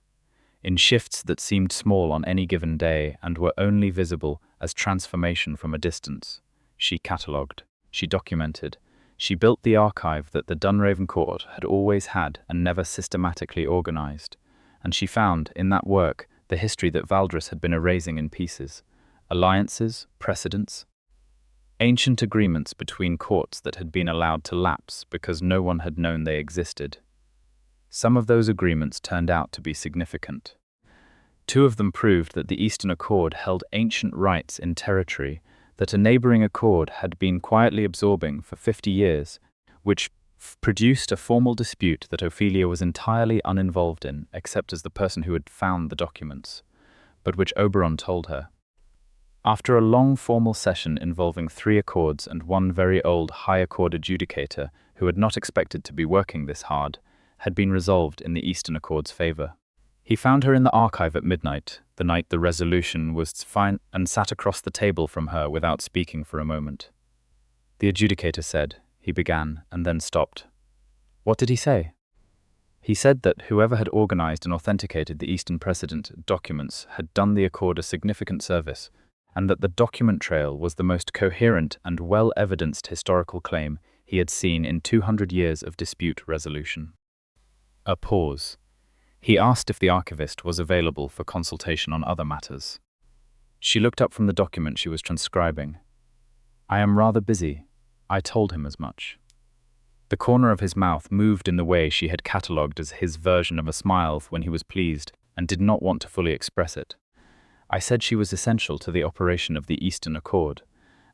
in shifts that seemed small on any given day and were only visible as transformation from a distance. She catalogued, she documented, she built the archive that the Dunraven court had always had and never systematically organized, and she found, in that work, the history that Valdres had been erasing in pieces, alliances, precedents, ancient agreements between courts that had been allowed to lapse because no one had known they existed. Some of those agreements turned out to be significant. 2 of them proved that the Eastern Accord held ancient rights in territory that a neighboring accord had been quietly absorbing for 50 years, which produced a formal dispute that Ophelia was entirely uninvolved in, except as the person who had found the documents, but which Oberon told her. After a long formal session involving 3 accords and 1 very old high accord adjudicator who had not expected to be working this hard, had been resolved in the Eastern Accord's favor. He found her in the archive at midnight, the night the resolution was fine, and sat across the table from her without speaking for a moment. The adjudicator said, he began, and then stopped. What did he say? He said that whoever had organized and authenticated the Eastern Precedent documents had done the Accord a significant service, and that the document trail was the most coherent and well-evidenced historical claim he had seen in 200 years of dispute resolution. A pause. He asked if the archivist was available for consultation on other matters. She looked up from the document she was transcribing. I am rather busy. I told him as much. The corner of his mouth moved in the way she had catalogued as his version of a smile when he was pleased and did not want to fully express it. I said she was essential to the operation of the Eastern Accord,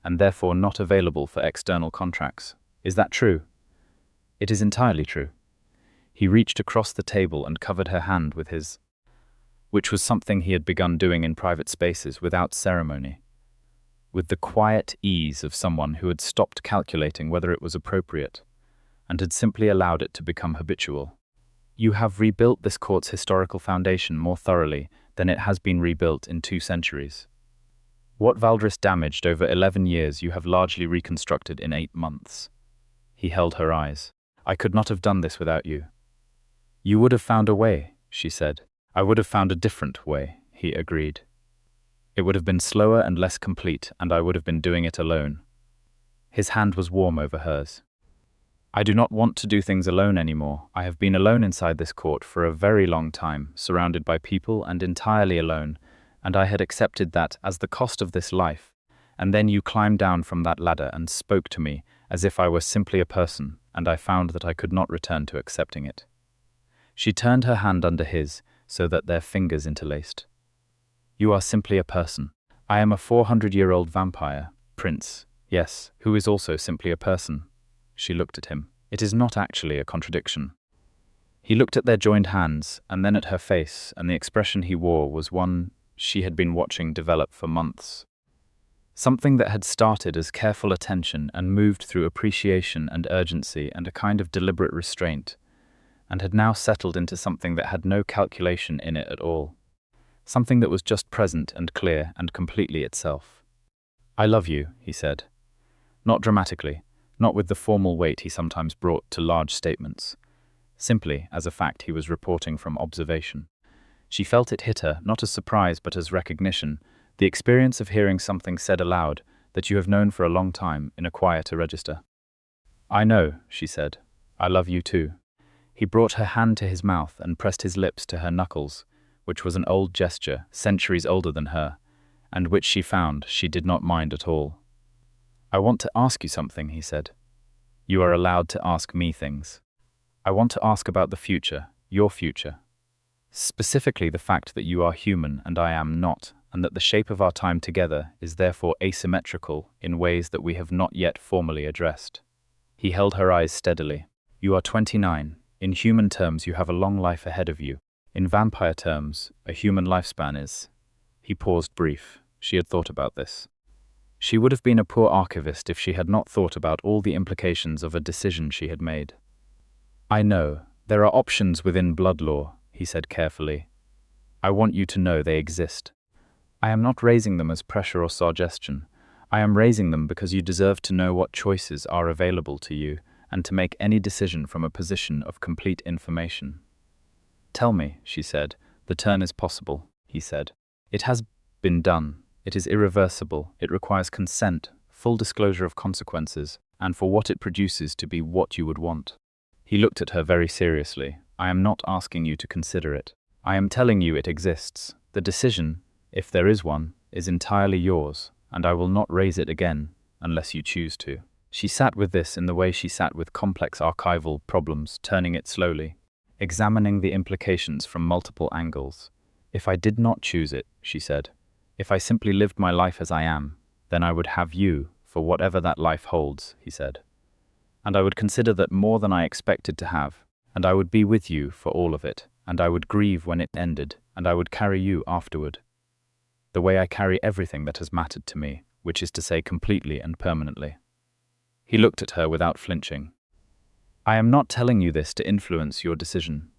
and therefore not available for external contracts. Is that true? It is entirely true. He reached across the table and covered her hand with his, which was something he had begun doing in private spaces without ceremony, with the quiet ease of someone who had stopped calculating whether it was appropriate, and had simply allowed it to become habitual. You have rebuilt this court's historical foundation more thoroughly than it has been rebuilt in 2 centuries. What Valdris damaged over 11 years you have largely reconstructed in 8 months. He held her eyes. I could not have done this without you. You would have found a way, she said. I would have found a different way, he agreed. It would have been slower and less complete, and I would have been doing it alone. His hand was warm over hers. I do not want to do things alone anymore. I have been alone inside this court for a very long time, surrounded by people and entirely alone, and I had accepted that as the cost of this life. And then you climbed down from that ladder and spoke to me as if I were simply a person, and I found that I could not return to accepting it. She turned her hand under his so that their fingers interlaced. You are simply a person. I am a 400-year-old vampire, Prince, yes, who is also simply a person. She looked at him. It is not actually a contradiction. He looked at their joined hands, and then at her face, and the expression he wore was one she had been watching develop for months. Something that had started as careful attention and moved through appreciation and urgency and a kind of deliberate restraint, and had now settled into something that had no calculation in it at all. Something that was just present and clear and completely itself. I love you, he said. Not dramatically. Not with the formal weight he sometimes brought to large statements. Simply as a fact he was reporting from observation. She felt it hit her, not as surprise but as recognition, the experience of hearing something said aloud that you have known for a long time in a quieter register. I know, she said. I love you too. He brought her hand to his mouth and pressed his lips to her knuckles, which was an old gesture, centuries older than her, and which she found she did not mind at all. I want to ask you something, he said. You are allowed to ask me things. I want to ask about the future, your future. Specifically the fact that you are human and I am not, and that the shape of our time together is therefore asymmetrical in ways that we have not yet formally addressed. He held her eyes steadily. You are 29. In human terms, you have a long life ahead of you. In vampire terms, a human lifespan is. He paused brief. She had thought about this. She would have been a poor archivist if she had not thought about all the implications of a decision she had made. I know. There are options within blood law, he said carefully. I want you to know they exist. I am not raising them as pressure or suggestion. I am raising them because you deserve to know what choices are available to you and to make any decision from a position of complete information. Tell me, she said. The turn is possible, he said. It has been done. It is irreversible. It requires consent, full disclosure of consequences, and for what it produces to be what you would want. He looked at her very seriously. I am not asking you to consider it. I am telling you it exists. The decision, if there is one, is entirely yours, and I will not raise it again unless you choose to. She sat with this in the way she sat with complex archival problems, turning it slowly, examining the implications from multiple angles. If I did not choose it, she said, if I simply lived my life as I am, then I would have you for whatever that life holds, he said. And I would consider that more than I expected to have, and I would be with you for all of it, and I would grieve when it ended, and I would carry you afterward. The way I carry everything that has mattered to me, which is to say completely and permanently. He looked at her without flinching. I am not telling you this to influence your decision.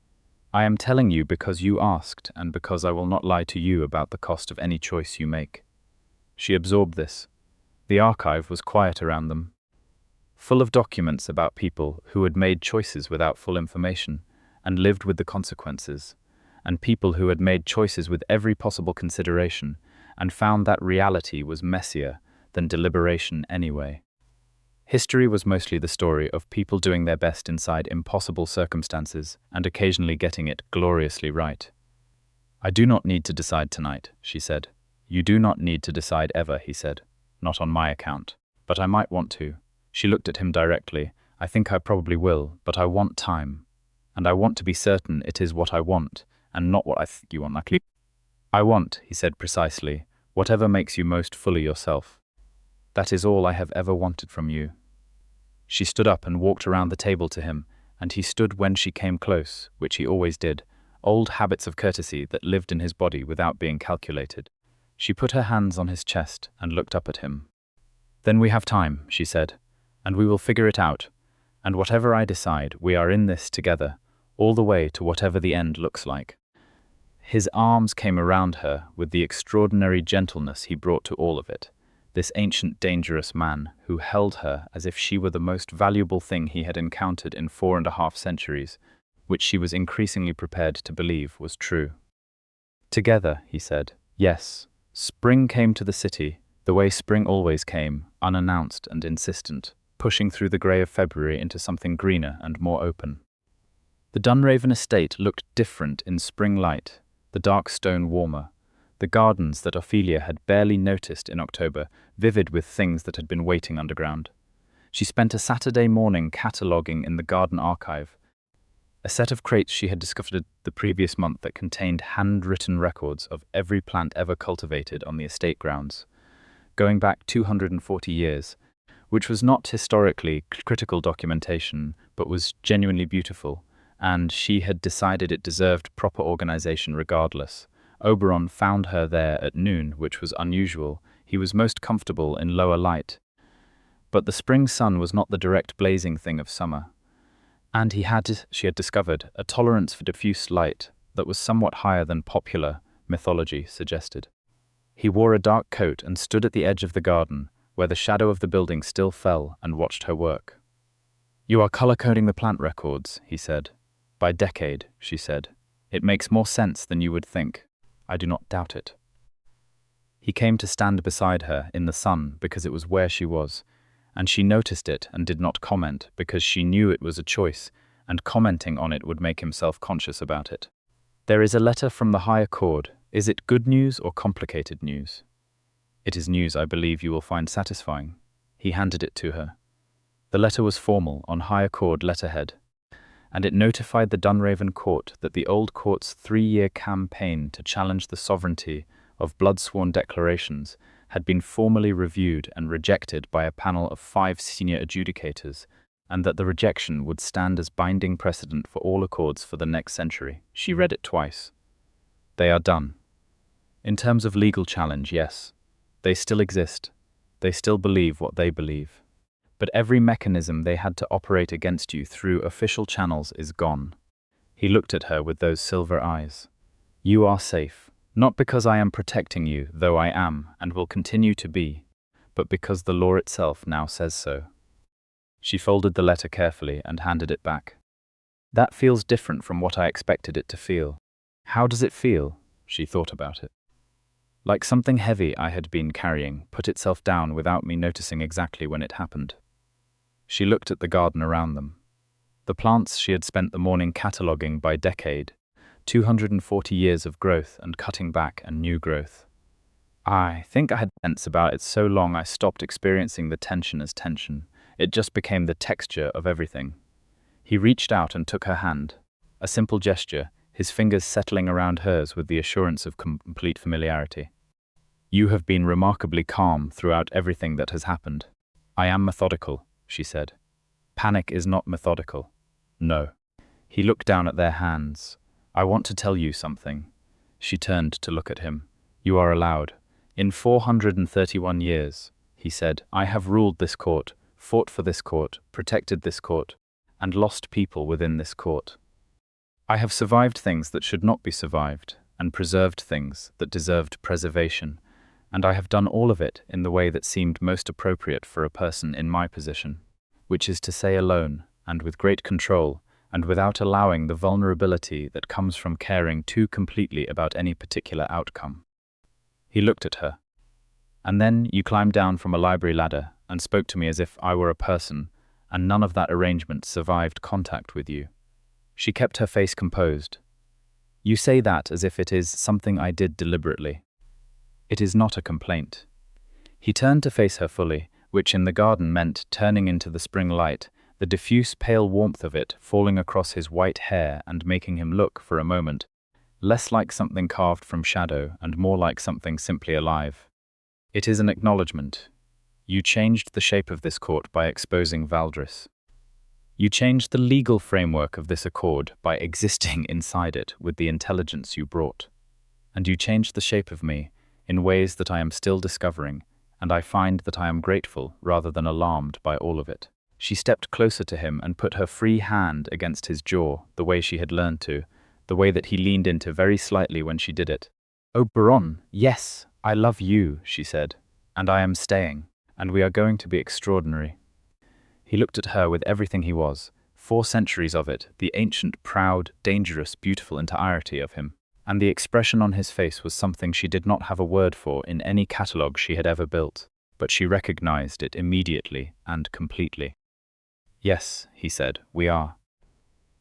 I am telling you because you asked and because I will not lie to you about the cost of any choice you make." She absorbed this. The archive was quiet around them, full of documents about people who had made choices without full information and lived with the consequences, and people who had made choices with every possible consideration and found that reality was messier than deliberation anyway. History was mostly the story of people doing their best inside impossible circumstances and occasionally getting it gloriously right. "I do not need to decide tonight," she said. "You do not need to decide ever," he said. "Not on my account. But I might want to." She looked at him directly. "I think I probably will, but I want time. And I want to be certain it is what I want, and not what I think you want." "I want," he said precisely, "whatever makes you most fully yourself. That is all I have ever wanted from you." She stood up and walked around the table to him, and he stood when she came close, which he always did, old habits of courtesy that lived in his body without being calculated. She put her hands on his chest and looked up at him. "Then we have time," she said, "and we will figure it out. And whatever I decide, we are in this together, all the way to whatever the end looks like." His arms came around her with the extraordinary gentleness he brought to all of it, this ancient, dangerous man who held her as if she were the most valuable thing he had encountered in 4.5 centuries, which she was increasingly prepared to believe was true. "Together," he said, "yes. Spring came to the city, the way spring always came, unannounced and insistent, pushing through the grey of February into something greener and more open. The Dunraven estate looked different in spring light, the dark stone warmer, the gardens that Ophelia had barely noticed in October, vivid with things that had been waiting underground. She spent a Saturday morning cataloguing in the garden archive, a set of crates she had discovered the previous month that contained handwritten records of every plant ever cultivated on the estate grounds, going back 240 years, which was not historically critical documentation, but was genuinely beautiful, and she had decided it deserved proper organization regardless. Oberon found her there at noon, which was unusual. He was most comfortable in lower light. But the spring sun was not the direct blazing thing of summer. And she had discovered, a tolerance for diffuse light that was somewhat higher than popular mythology suggested. He wore a dark coat and stood at the edge of the garden, where the shadow of the building still fell, and watched her work. "You are color-coding the plant records," he said. "By decade," she said. "It makes more sense than you would think. I do not doubt it." He came to stand beside her in the sun because it was where she was, and she noticed it and did not comment because she knew it was a choice, and commenting on it would make him self-conscious about it. "There is a letter from the higher court. Is it good news or complicated news?" "It is news I believe you will find satisfying." He handed it to her. The letter was formal, on high accord letterhead, and it notified the Dunraven court that the old court's 3-year campaign to challenge the sovereignty of blood-sworn declarations had been formally reviewed and rejected by a panel of 5 senior adjudicators, and that the rejection would stand as binding precedent for all accords for the next century. She read it twice. They are done. In terms of legal challenge, yes. They still exist. They still believe what they believe. But every mechanism they had to operate against you through official channels is gone. He looked at her with those silver eyes. "You are safe. Not because I am protecting you, though I am, and will continue to be, but because the law itself now says so." She folded the letter carefully and handed it back. "That feels different from what I expected it to feel." "How does it feel?" She thought about it. "Like something heavy I had been carrying put itself down without me noticing exactly when it happened." She looked at the garden around them. The plants she had spent the morning cataloguing by decade, 240 years of growth and cutting back and new growth. "I think I had tense about it so long I stopped experiencing the tension as tension. It just became the texture of everything." He reached out and took her hand. A simple gesture, his fingers settling around hers with the assurance of complete familiarity. "You have been remarkably calm throughout everything that has happened." "I am methodical," she said. "Panic is not methodical." "No." He looked down at their hands. "I want to tell you something." She turned to look at him. "You are allowed. In 431 years," he said, "I have ruled this court, fought for this court, protected this court, and lost people within this court. I have survived things that should not be survived, and preserved things that deserved preservation, and I have done all of it in the way that seemed most appropriate for a person in my position, which is to say alone, and with great control, and without allowing the vulnerability that comes from caring too completely about any particular outcome. He looked at her. And then you climbed down from a library ladder and spoke to me as if I were a person, and none of that arrangement survived contact with you. She kept her face composed. You say that as if it is something I did deliberately. It is not a complaint. He turned to face her fully, which in the garden meant turning into the spring light, the diffuse pale warmth of it falling across his white hair and making him look, for a moment, less like something carved from shadow and more like something simply alive. It is an acknowledgement. You changed the shape of this court by exposing Valdris. You changed the legal framework of this accord by existing inside it with the intelligence you brought. And you changed the shape of me in ways that I am still discovering, and I find that I am grateful rather than alarmed by all of it. She stepped closer to him and put her free hand against his jaw, the way she had learned to, the way that he leaned into very slightly when she did it. Oberon, yes, I love you, she said, and I am staying, and we are going to be extraordinary. He looked at her with everything he was, 4 centuries of it, the ancient, proud, dangerous, beautiful entirety of him, and the expression on his face was something she did not have a word for in any catalogue she had ever built, but she recognized it immediately and completely. Yes, he said, we are.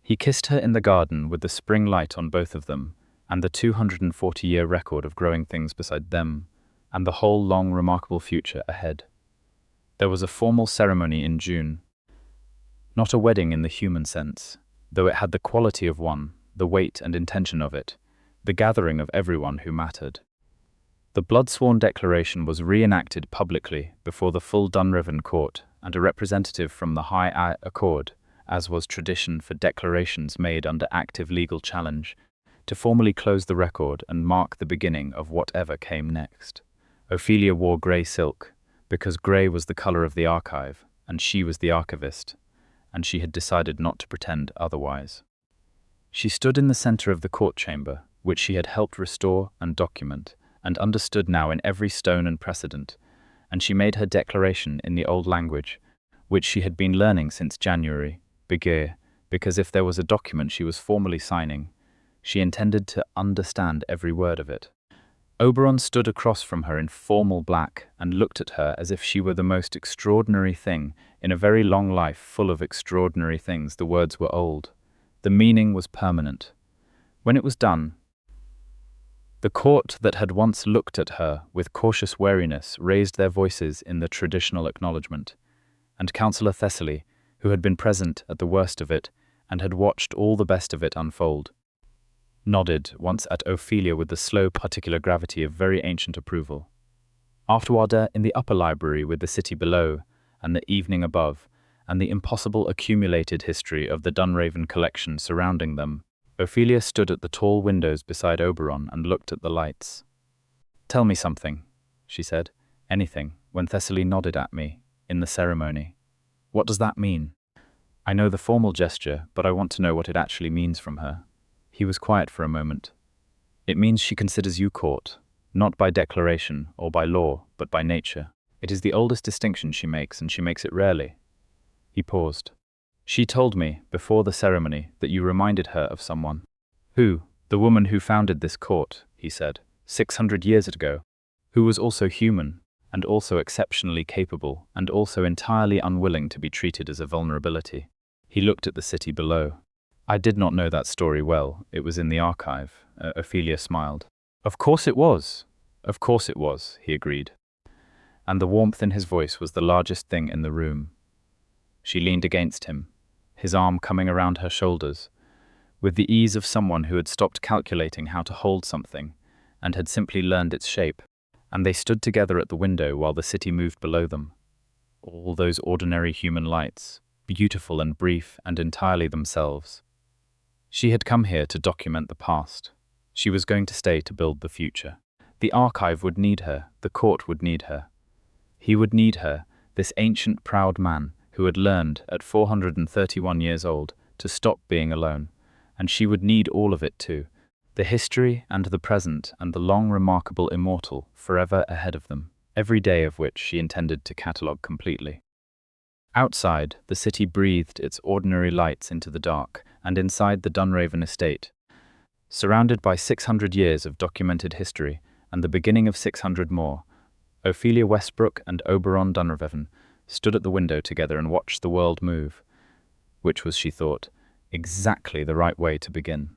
He kissed her in the garden with the spring light on both of them, and the 240-year record of growing things beside them, and the whole long, remarkable future ahead. There was a formal ceremony in June. Not a wedding in the human sense, though it had the quality of one, the weight and intention of it, the gathering of everyone who mattered. The blood-sworn declaration was reenacted publicly before the full Dunraven court, and a representative from the High Accord, as was tradition for declarations made under active legal challenge, to formally close the record and mark the beginning of whatever came next. Ophelia wore grey silk, because grey was the colour of the archive, and she was the archivist, and she had decided not to pretend otherwise. She stood in the centre of the court chamber, which she had helped restore and document, and understood now in every stone and precedent, and she made her declaration in the old language, which she had been learning since January, because if there was a document she was formally signing, she intended to understand every word of it. Oberon stood across from her in formal black and looked at her as if she were the most extraordinary thing in a very long life full of extraordinary things. The words were old. The meaning was permanent. When it was done, the court that had once looked at her with cautious wariness raised their voices in the traditional acknowledgement, and Councillor Thessaly, who had been present at the worst of it and had watched all the best of it unfold, nodded once at Ophelia with the slow, particular gravity of very ancient approval. Afterward, in the upper library with the city below, and the evening above, and the impossible accumulated history of the Dunraven collection surrounding them, Ophelia stood at the tall windows beside Oberon and looked at the lights. "Tell me something," she said. "Anything," when Thessaly nodded at me, "in the ceremony. What does that mean?" "I know the formal gesture, but I want to know what it actually means from her." He was quiet for a moment. "It means she considers you court, not by declaration or by law, but by nature. It is the oldest distinction she makes, and she makes it rarely." He paused. "She told me, before the ceremony, that you reminded her of someone." "Who?" "The woman who founded this court," he said, 600 years ago, who was also human, and also exceptionally capable, and also entirely unwilling to be treated as a vulnerability." He looked at the city below. "I did not know that story well. It was in the archive." Ophelia smiled. "Of course it was. Of course it was," he agreed. And the warmth in his voice was the largest thing in the room. She leaned against him, his arm coming around her shoulders, with the ease of someone who had stopped calculating how to hold something and had simply learned its shape, and they stood together at the window while the city moved below them. All those ordinary human lights, beautiful and brief and entirely themselves. She had come here to document the past. She was going to stay to build the future. The archive would need her, the court would need her. He would need her, this ancient, proud man, who had learned, at 431 years old, to stop being alone, and she would need all of it too, the history and the present and the long remarkable immortal forever ahead of them, every day of which she intended to catalogue completely. Outside, the city breathed its ordinary lights into the dark, and inside the Dunraven estate, surrounded by 600 years of documented history and the beginning of 600 more, Ophelia Westbrook and Oberon Dunraven stood at the window together and watched the world move, which was, she thought, exactly the right way to begin.